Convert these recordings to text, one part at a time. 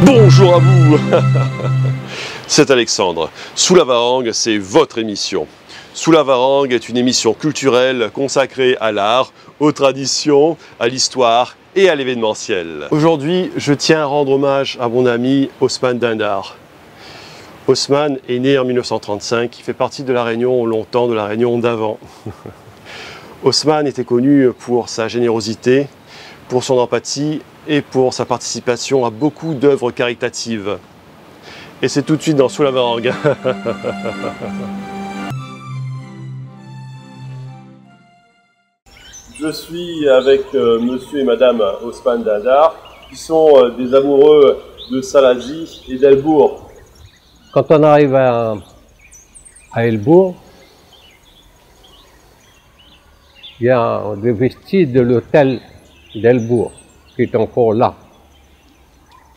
Bonjour à vous. C'est Alexandre. Sous la Varangue, c'est votre émission. Sous la Varangue est une émission culturelle consacrée à l'art, aux traditions, à l'histoire et à l'événementiel. Aujourd'hui, je tiens à rendre hommage à mon ami Osman Dindar. Osman est né en 1935, il fait partie de la Réunion longtemps, de la Réunion d'avant. Osman était connu pour sa générosité, pour son empathie et pour sa participation à beaucoup d'œuvres caritatives. Et c'est tout de suite dans Sous la Varangue. Je suis avec monsieur et madame Osman Dindar, qui sont des amoureux de Salazie et d'Elbourg. Quand on arrive à Elbourg, il y a des vestiges de l'hôtel d'Elbourg qui est encore là.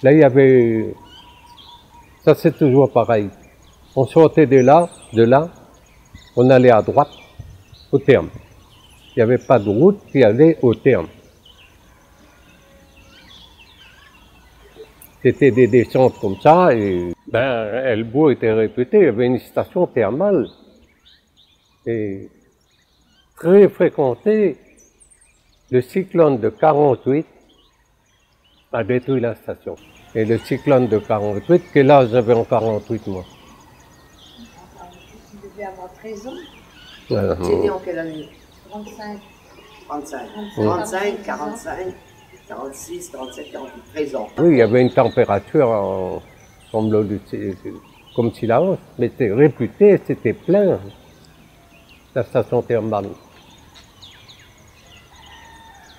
Là, il y avait... Ça, c'est toujours pareil. On sortait de là, on allait à droite, au terme. Il n'y avait pas de route qui allait au terme. C'était des descentes comme ça, et Elbourg était réputé, il y avait une station thermale, et très fréquentée. Le cyclone de 48 a détruit la station. Et le cyclone de 48, quel âge j'avais en 48 moi? Tu devais avoir 13 ans. Voilà. Tu es né en quelle année? 35. 35, 45, 46, 47, 48, 13 ans. Oui, il y avait une température comme Sillaos, mais c'était réputé, c'était plein, la station thermale.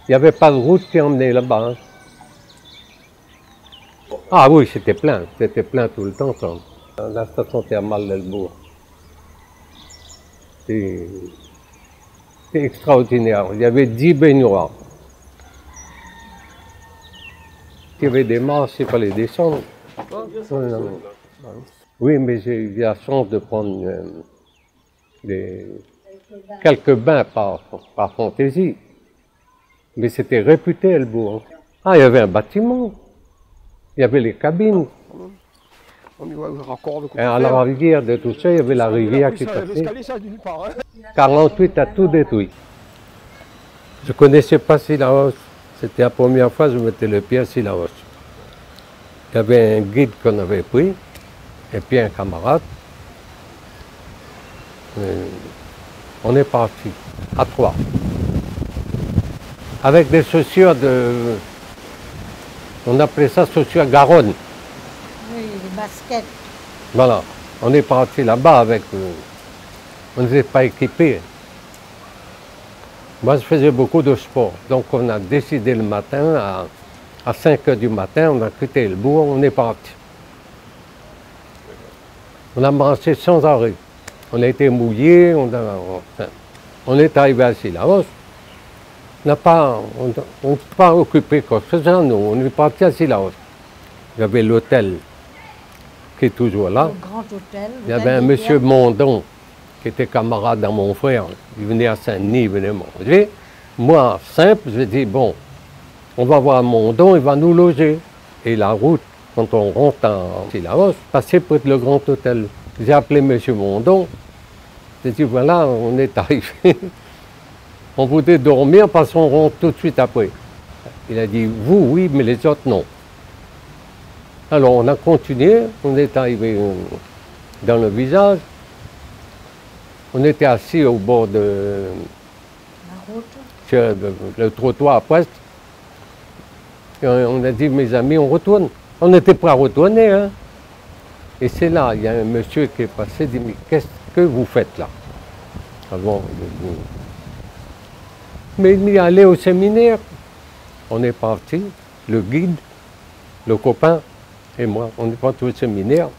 Il n'y avait pas de route qui emmenait là-bas. Hein. Ah oui, c'était plein tout le temps, ça. La station thermale d'Elbourg. C'est extraordinaire. Il y avait 10 baignoires. Il y avait des marches, il fallait descendre. Oui, mais j'ai eu la chance de prendre quelques bains par fantaisie. Mais c'était réputé, Elbourg. Ah, il y avait un bâtiment. Il y avait les cabines. On y voit le raccord de Et à la rivière de tout ça, il y avait la rivière qui passait. l'escalier, ça, d'une part. Hein. 48 a tout détruit. Je ne connaissais pas Sillaos. C'était la première fois que je mettais le pied à Sillaos. Il y avait un guide qu'on avait pris, et puis un camarade. Et on est parti, à 3. Avec des chaussures de... On appelait ça chaussures Garonne. Oui, les baskets. Voilà, on est parti là-bas avec... on n'était pas équipés. Moi, je faisais beaucoup de sport. Donc, on a décidé le matin, à 5 h du matin, on a quitté Elbourg, on est parti. On a marché sans arrêt. On a été mouillés, on est arrivé à Sillaos. On ne s'est pas occupé quoi que ce soit, nous, on est parti à Sillaos. Il y avait l'hôtel qui est toujours là. Le grand hôtel. Il y avait un monsieur Mondon qui était camarade à mon frère. Il venait à Saint-Denis, il venait manger. Moi, simple, je dis bon, on va voir Mondon, il va nous loger. Et la route, quand on rentre à Sillaos, passait près de le grand hôtel. J'ai appelé monsieur Mondon. J'ai dit voilà, on est arrivé. On voulait dormir parce qu'on rentre tout de suite après. Il a dit, vous, oui, mais les autres, non. Alors, on a continué, on est arrivé dans le village. On était assis au bord de... La route. Sur le trottoir presque. Et on a dit, mes amis, on retourne. On était prêts à retourner, hein. Et c'est là, il y a un monsieur qui est passé, il dit, mais qu'est-ce que vous faites là? Avant, mais il est allé au séminaire. On est parti, le guide, le copain et moi, on est parti au séminaire.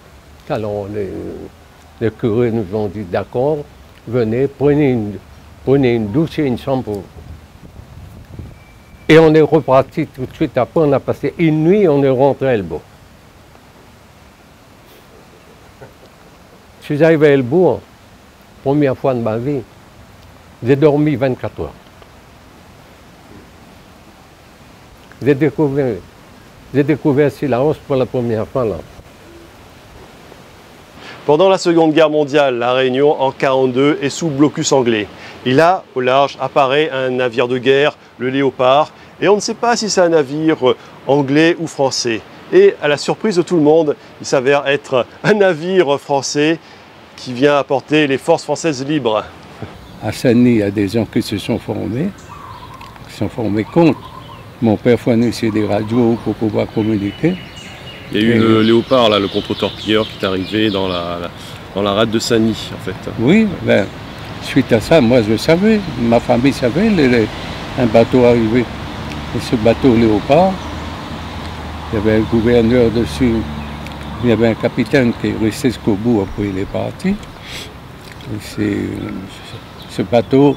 Alors les curés nous ont dit d'accord, venez, prenez une douche et une chambre. Et on est reparti tout de suite après, on a passé une nuit, on est rentré à Elbourg. Je suis arrivé à Elbourg, première fois de ma vie, j'ai dormi 24 heures. J'ai découvert j'ai découvert Silence pour la première fois là. Pendant la Seconde Guerre mondiale, la Réunion, en 1942, est sous blocus anglais. Et là, au large, apparaît un navire de guerre, le Léopard, et on ne sait pas si c'est un navire anglais ou français. Et à la surprise de tout le monde, il s'avère être un navire français qui vient apporter les forces françaises libres. À Saint-Denis, il y a des gens qui se sont formés contre. Mon père fournissait des radios pour pouvoir communiquer. Il y a eu le Léopard, là, le contre-torpilleur qui est arrivé dans la rade de Saint-Denis, en fait. Oui, ben, suite à ça, moi je savais, ma famille savait, un bateau arrivé. Et ce bateau Léopard, il y avait un gouverneur dessus, il y avait un capitaine qui est resté jusqu'au bout, après il est parti. Ce bateau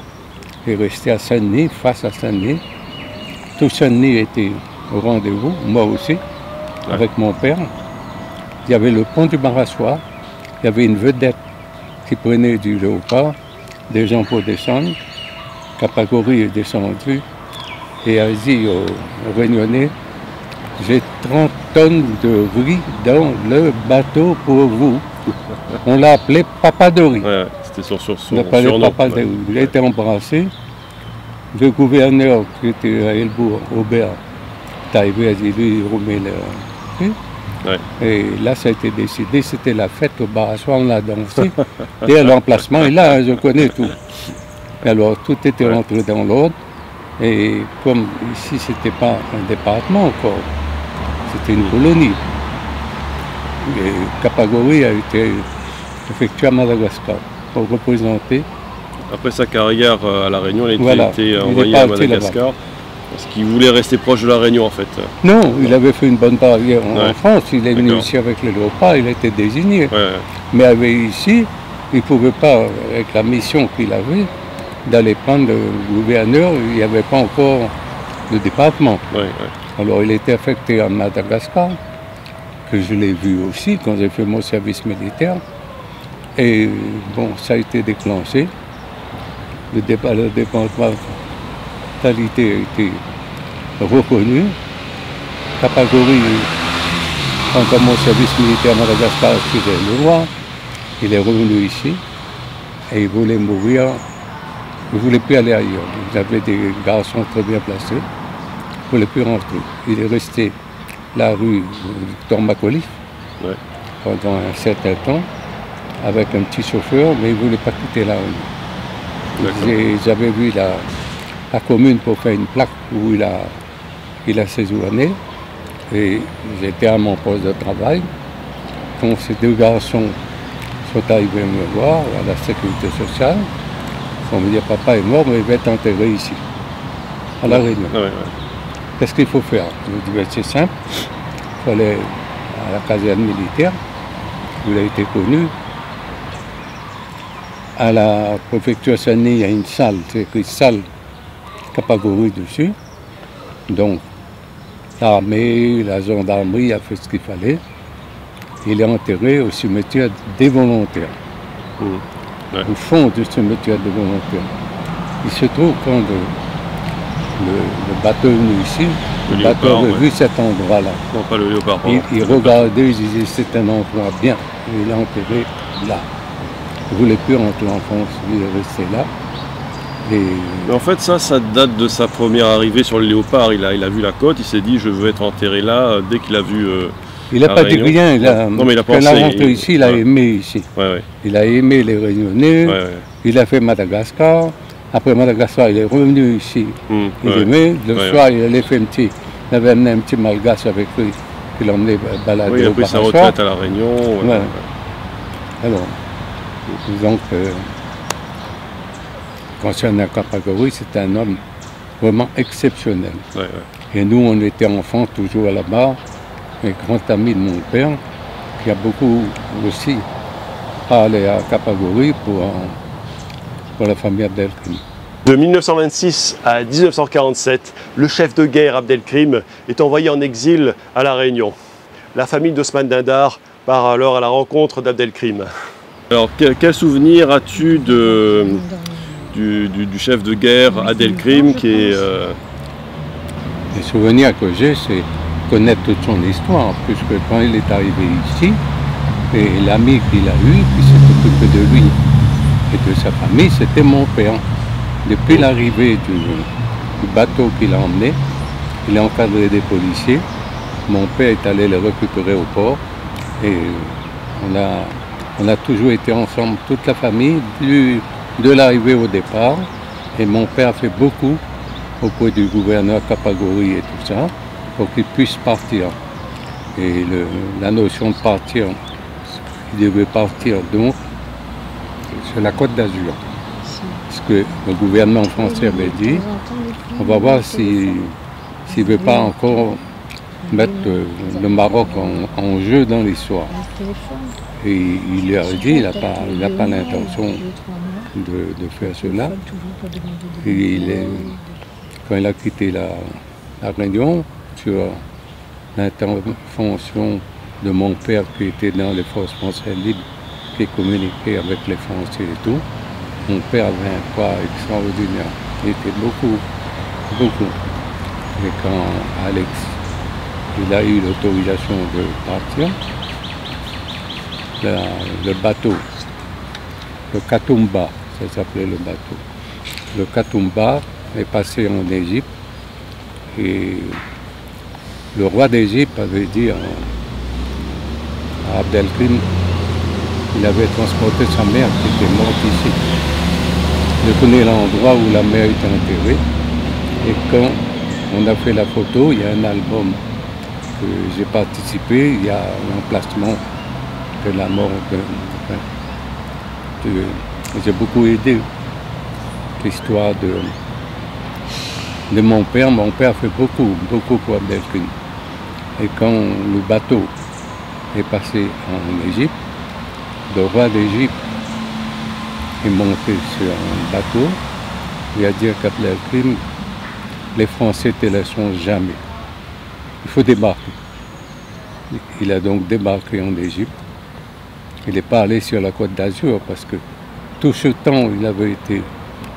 est resté à Saint-Denis, face à Saint-Denis. Tout Saint-Denis était au rendez-vous, moi aussi, avec mon père. Il y avait le pont du Marassoir, il y avait une vedette qui prenait du Léopard, des gens pour descendre. Capagori est descendu et a dit aux Réunionnais, j'ai 30 tonnes de riz dans le bateau pour vous. On l'a appelé Papadori. Ouais, c'était son On l'a appelé Papadori. Il a été embrassé. Le gouverneur qui était à Elbourg, Aubert, est arrivé, a dit lui, il remet le riz. Ouais. Et là, ça a été décidé, c'était la fête au Barassoir, on l'a dansé. Et l'emplacement est là, je connais tout. Alors, tout était rentré dans l'ordre. Et comme ici, c'était pas un département encore, c'était une colonie. Et Capagori a été effectué à Madagascar pour représenter. Après sa carrière à La Réunion, il a été envoyé à Madagascar. Parce qu'il voulait rester proche de La Réunion, en fait. Non, il avait fait une bonne carrière en France. Il est venu ici avec les Léopards, il a été désigné. Mais ici, il ne pouvait pas, avec la mission qu'il avait, d'aller prendre le gouverneur. Il n'y avait pas encore de département. Alors il était affecté à Madagascar, que je l'ai vu aussi quand j'ai fait mon service militaire. Et bon, ça a été déclenché. Le département qualité a été reconnu. Capagori, pendant mon service militaire à Madagascar, a tiré le roi. Il est revenu ici et il voulait mourir. Il ne voulait plus aller ailleurs. Il avait des garçons très bien placés. Il ne voulait plus rentrer. Il est resté la rue Victor Macauliffe pendant un certain temps avec un petit chauffeur, mais il ne voulait pas quitter la rue. J'avais vu la commune pour faire une plaque où il a séjourné et j'étais à mon poste de travail. Quand ces deux garçons sont arrivés me voir à la sécurité sociale, on me dit papa est mort mais il va être enterré ici, à La Réunion. Qu'est-ce qu'il faut faire? Je me dis c'est simple, il faut aller à la caserne militaire, où il a été connu. À la préfecture Saint-Denis, il y a une salle, c'est écrit salle Capagori dessus. Donc, l'armée, la gendarmerie a fait ce qu'il fallait. Il est enterré au cimetière des volontaires, au fond du cimetière des volontaires. Il se trouve quand le bateau est venu ici, le bateau avait vu cet endroit-là. Non, pas le Léopard. Il regardait, il disait c'est un endroit bien. Il est enterré là. Il ne voulait plus rentrer en France, il est resté là. Mais en fait, ça date de sa première arrivée sur le Léopard. Il a vu la côte, il s'est dit je veux être enterré là dès qu'il a vu. Il n'a pas dit rien. Non, mais il a pensé. Quand il est rentré ici, il a aimé ici. Il a aimé les Réunionnais. Il a fait Madagascar. Après Madagascar, il est revenu ici. Il aimait. Le soir, il allait faire il avait amené un petit malgache avec lui, qu'il emmenait balader. Il a pris sa retraite à La Réunion. Alors, disons que concernant Capagori, c'est un homme vraiment exceptionnel. Et nous, on était enfants toujours là-bas, un grand ami de mon père, qui a beaucoup aussi parlé à Capagori pour la famille Abdelkrim. De 1926 à 1947, le chef de guerre Abdelkrim est envoyé en exil à La Réunion. La famille d'Ousmane Dindar part alors à la rencontre d'Abdelkrim. Alors, quel souvenir as-tu du chef de guerre Abdelkrim qui est... Les souvenirs que j'ai, c'est connaître toute son histoire, puisque quand il est arrivé ici, et l'ami qu'il a eu, qui s'est occupé de lui et de sa famille, c'était mon père. Depuis l'arrivée du bateau qu'il a emmené, il a encadré des policiers. Mon père est allé les récupérer au port et on a toujours été ensemble, toute la famille, de l'arrivée au départ. Et mon père a fait beaucoup auprès du gouverneur Capagori et tout ça, pour qu'il puisse partir. Et la notion de partir, il devait partir donc sur la Côte d'Azur. Parce que le gouvernement français avait dit, on va voir s'il ne veut pas encore mettre le Maroc en jeu dans l'histoire. Et il lui a dit, il n'a pas l'intention de faire cela. Et quand il a quitté la Réunion, sur l'intervention de mon père qui était dans les forces françaises libres, qui communiquait avec les Français et tout, mon père avait un poids extraordinaire. Il était beaucoup. Et quand Alex, il a eu l'autorisation de partir, le bateau, le Katoumba, ça s'appelait le bateau. Le Katoumba est passé en Égypte et le roi d'Égypte avait dit à Abdelkrim, il avait transporté sa mère qui était morte ici. Je connais l'endroit où la mère était enterrée et quand on a fait la photo, il y a un album que j'ai participé, il y a l'emplacement de la mort j'ai beaucoup aidé l'histoire de mon père. Mon père a fait beaucoup pour Abdelkrim. Et quand le bateau est passé en Égypte, le roi d'Égypte est monté sur un bateau. Il a dit à Abdelkrim, les Français ne te laisseront jamais. Il faut débarquer. Il a donc débarqué en Égypte. Il n'est pas allé sur la Côte d'Azur parce que tout ce temps il avait été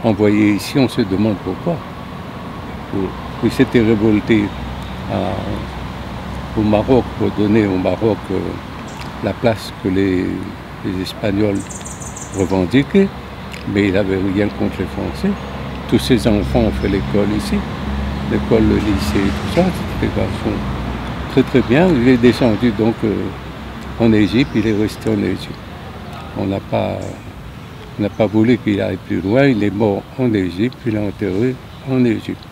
envoyé ici, on se demande pourquoi. Il s'était révolté au Maroc pour donner au Maroc la place que les Espagnols revendiquaient, mais il n'avait rien contre les Français. Tous ses enfants ont fait l'école ici, l'école, le lycée, tout ça, c'était des garçons très bien. Il est descendu donc en Égypte, il est resté en Égypte. On n'a pas voulu qu'il aille plus loin, il est mort en Égypte, il est enterré en Égypte.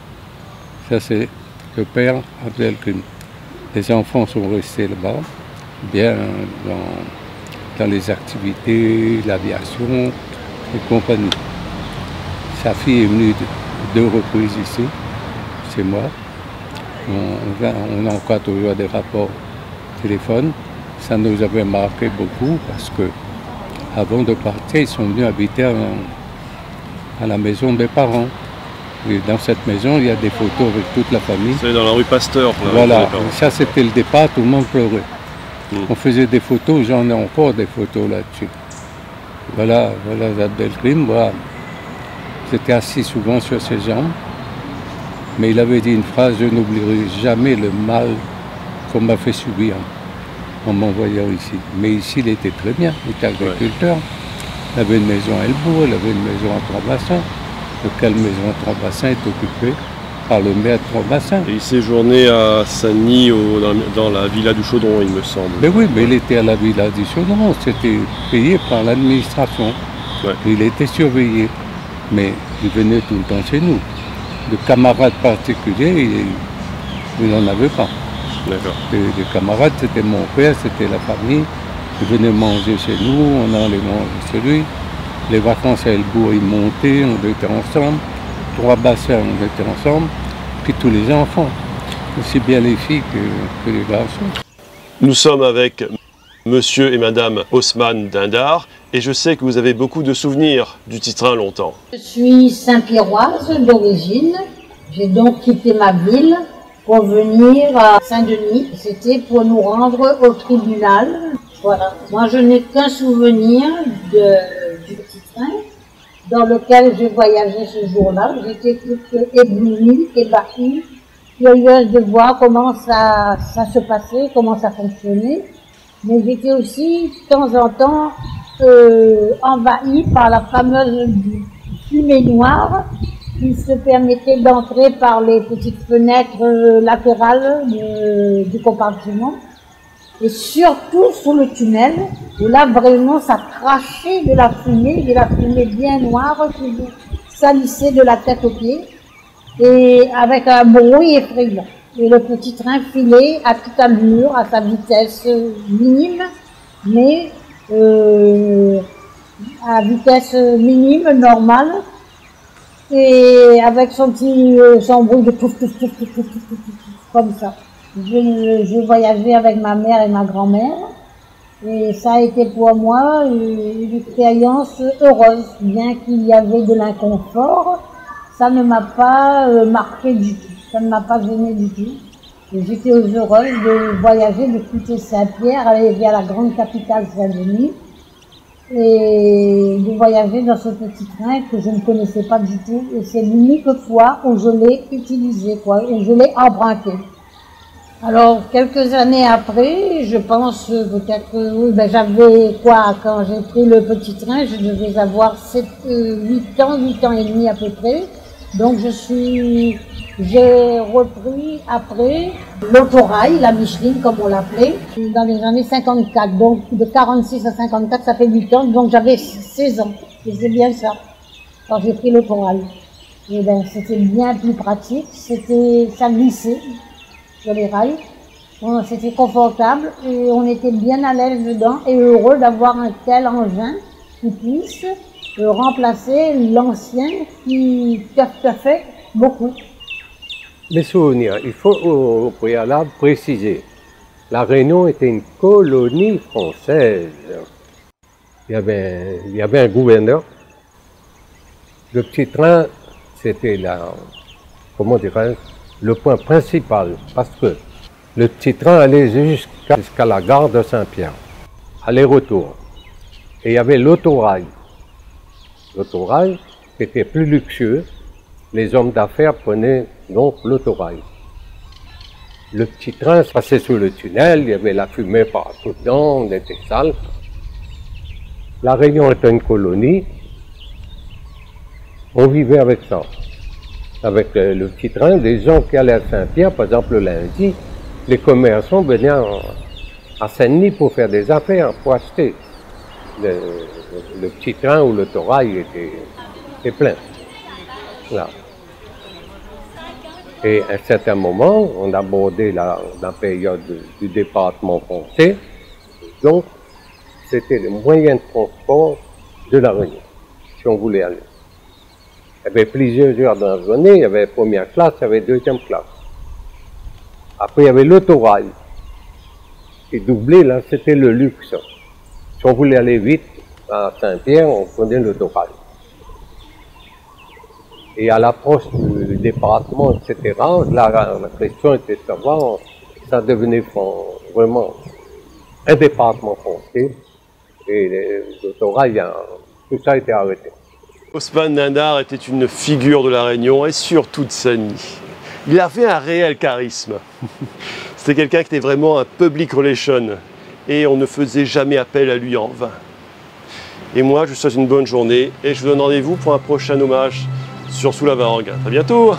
Ça c'est le père Abdelkrim. Les enfants sont restés là-bas, bien dans les activités, l'aviation et compagnie. Sa fille est venue deux reprises ici, chez moi. On a encore toujours des rapports téléphone. Ça nous avait marqué beaucoup parce que avant de partir, ils sont venus habiter à la maison des parents. Et dans cette maison, il y a des photos avec toute la famille. C'est dans la rue Pasteur. Voilà, ça c'était le départ, tout le monde pleurait. On faisait des photos, j'en ai encore des photos là-dessus. Voilà Abdelkrim, voilà. J'étais assis souvent sur ses jambes, mais il avait dit une phrase, je n'oublierai jamais le mal qu'on m'a fait subir en m'envoyant ici. Mais ici, il était très bien, il était agriculteur. Il avait une maison à Elbourg, il avait une maison à Trois-Bassins. Quelle maison à Trois-Bassins est occupée par le maire de Trois-Bassins. Et il séjournait à Saint-Denis, dans la villa du Chaudron, il me semble. Mais oui, mais il était à la villa du Chaudron, c'était payé par l'administration. Ouais. Il était surveillé, mais il venait tout le temps chez nous. De camarades particuliers, il n'en avait pas. D'accord. Des camarades, c'était mon père, c'était la famille. Il venait manger chez nous, on allait manger chez lui. Les vacances à Elbourg, ils montaient, on était ensemble. Trois-Bassins, on était ensemble. Puis tous les enfants, aussi bien les filles que les garçons. Nous sommes avec Monsieur et Madame Haussmann Dindar, et je sais que vous avez beaucoup de souvenirs du Titrin longtemps. Je suis Saint-Pierroise d'origine. J'ai donc quitté ma ville pour venir à Saint-Denis. C'était pour nous rendre au tribunal. Voilà. Moi, je n'ai qu'un souvenir du Titrin dans lequel je voyageais ce jour-là. J'étais toute éblouie, ébattue curieuse de voir comment ça se passait, comment ça fonctionnait. Mais j'étais aussi, de temps en temps, envahie par la fameuse fumée noire qui se permettait d'entrer par les petites fenêtres latérales du compartiment. Et surtout sous le tunnel, où là vraiment ça crachait de la fumée bien noire qui salissait de la tête aux pieds, et avec un bruit effrayant. Et le petit train filait à toute allure, à sa vitesse minime, mais à vitesse minime, normale, et avec son bruit de pouf, pouf, pouf, pouf, pouf, pouf, comme ça. Je voyageais avec ma mère et ma grand-mère, et ça a été pour moi une expérience heureuse, bien qu'il y avait de l'inconfort. Ça ne m'a pas marqué du tout, ça ne m'a pas gêné du tout. J'étais heureuse de voyager, de quitter Saint-Pierre, aller vers la grande capitale Saint-Denis, et de voyager dans ce petit train que je ne connaissais pas du tout. Et c'est l'unique fois où je l'ai utilisé, où je l'ai emprunté. Alors, quelques années après, je pense peut-être, oui, j'avais quand j'ai pris le petit train, je devais avoir 8 ans et demi à peu près. Donc j'ai repris après l'autorail, la Micheline comme on l'appelait, dans les années 54. Donc de 46 à 54, ça fait 8 ans, donc j'avais 16 ans. Et c'est bien ça, quand j'ai pris l'autorail. Et c'était bien plus pratique, ça glissait sur les rails. C'était confortable et on était bien à l'aise dedans et heureux d'avoir un tel engin qui puisse remplacer l'ancien qui fait beaucoup. Mes souvenirs, il faut au préalable préciser. La Réunion était une colonie française. Il y avait un gouverneur. Le petit train, c'était le point principal, parce que le petit train allait jusqu'à la gare de Saint-Pierre, aller-retour. Et il y avait l'autorail. L'autorail était plus luxueux. Les hommes d'affaires prenaient donc l'autorail. Le petit train passait sous le tunnel, il y avait la fumée partout dedans, on était sale. La Réunion était une colonie. On vivait avec ça. Avec le petit train, des gens qui allaient à Saint-Pierre, par exemple le lundi, les commerçants venaient à Saint-Denis pour faire des affaires, pour acheter. Le petit train ou l'autorail était plein. Là. Et à un certain moment, on abordait la période du département français. Donc, c'était le moyen de transport de la Réunion, si on voulait aller. Il y avait plusieurs heures dans la journée, il y avait première classe, il y avait deuxième classe. Après, il y avait l'autorail. Et doublé, là, c'était le luxe. Si on voulait aller vite à Saint-Pierre, on prenait l'autorail. Et à l'approche du département, etc., la question était de savoir, ça devenait vraiment un département français. Et l'autorail, tout ça a été arrêté. Ousmane Dindar était une figure de la Réunion et surtout de Saint-Denis. Il avait un réel charisme. C'était quelqu'un qui était vraiment un public relation et on ne faisait jamais appel à lui en vain. Et moi, je vous souhaite une bonne journée et je vous donne rendez-vous pour un prochain hommage sur Sous la Varangue. À bientôt.